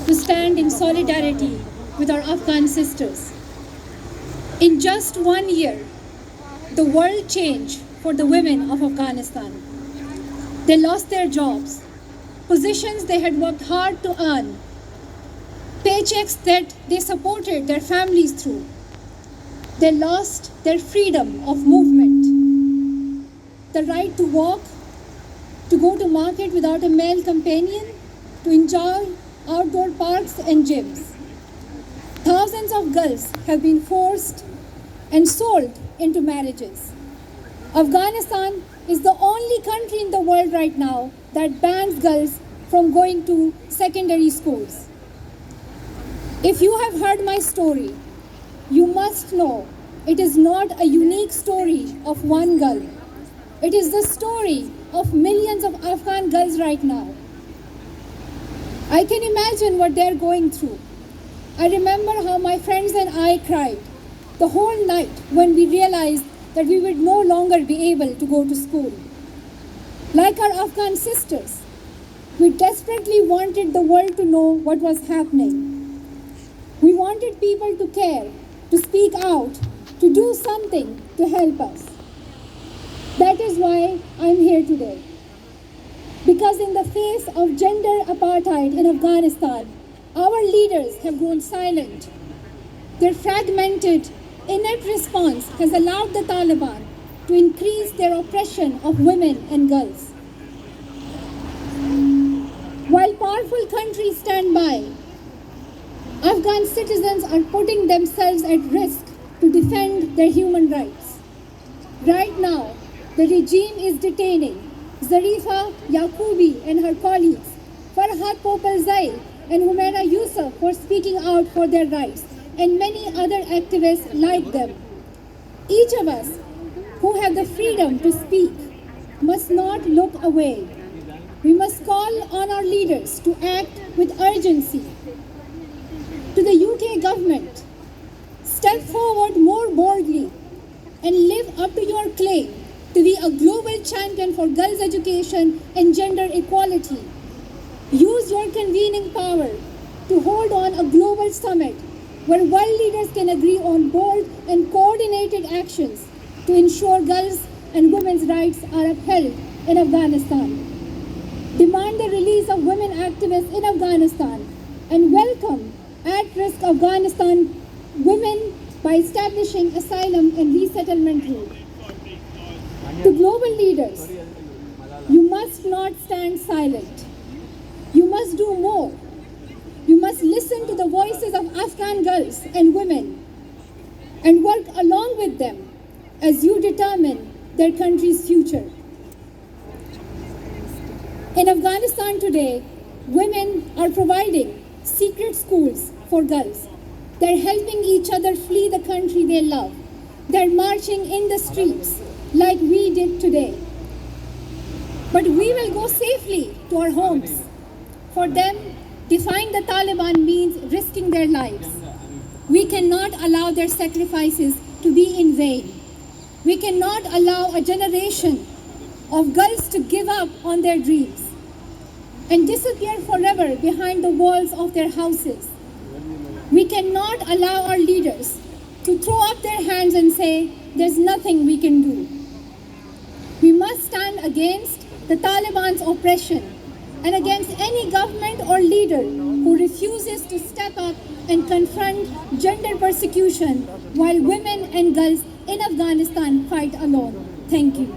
to stand in solidarity with our Afghan sisters. In just 1 year, the world changed for the women of Afghanistan. They lost their jobs, positions they had worked hard to earn, paychecks that they supported their families through. They lost their freedom of movement, the right to walk, to go to market without a male companion, to enjoy outdoor parks and gyms. Thousands of girls have been forced and sold into marriages. Afghanistan is the only country in the world right now that bans girls from going to secondary schools. If you have heard my story, you must know it is not a unique story of one girl. It is the story of millions of Afghan girls right now. I can imagine what they're going through. I remember how my friends and I cried the whole night when we realized that we would no longer be able to go to school. Like our Afghan sisters, we desperately wanted the world to know what was happening. We wanted people to care, to speak out, to do something to help us. That is why I'm here today. Because in the face of gender apartheid in Afghanistan, our leaders have grown silent. Their fragmented, inept response has allowed the Taliban to increase their oppression of women and girls. While powerful countries stand by, Afghan citizens are putting themselves at risk to defend their human rights. Right now, the regime is detaining Zarifa Yaqubi and her colleagues, Farhat Popalzai and Humaira Yusuf for speaking out for their rights, and many other activists like them. Each of us who have the freedom to speak must not look away. We must call on our leaders to act with urgency. To the UK government, step forward more boldly and live up to your claim to be a global champion for girls' education and gender equality. Use your convening power to hold on a global summit where world leaders can agree on bold and coordinated actions to ensure girls' and women's rights are upheld in Afghanistan. Demand the release of women activists in Afghanistan and welcome at-risk Afghanistan women by establishing asylum and resettlement routes. To global leaders, you must not stand silent. You must do more. You must listen to the voices of Afghan girls and women and work along with them as you determine their country's future. In Afghanistan today, women are providing secret schools for girls. They're helping each other flee the country they love. They're marching in the streets like we did today. But we will go safely to our homes. For them, defying the Taliban means risking their lives. We cannot allow their sacrifices to be in vain. We cannot allow a generation of girls to give up on their dreams and disappear forever behind the walls of their houses. We cannot allow our leaders to throw up their hands and say, there's nothing we can do. We must stand against the Taliban's oppression and against any government or leader who refuses to step up and confront gender persecution while women and girls in Afghanistan fight alone. Thank you.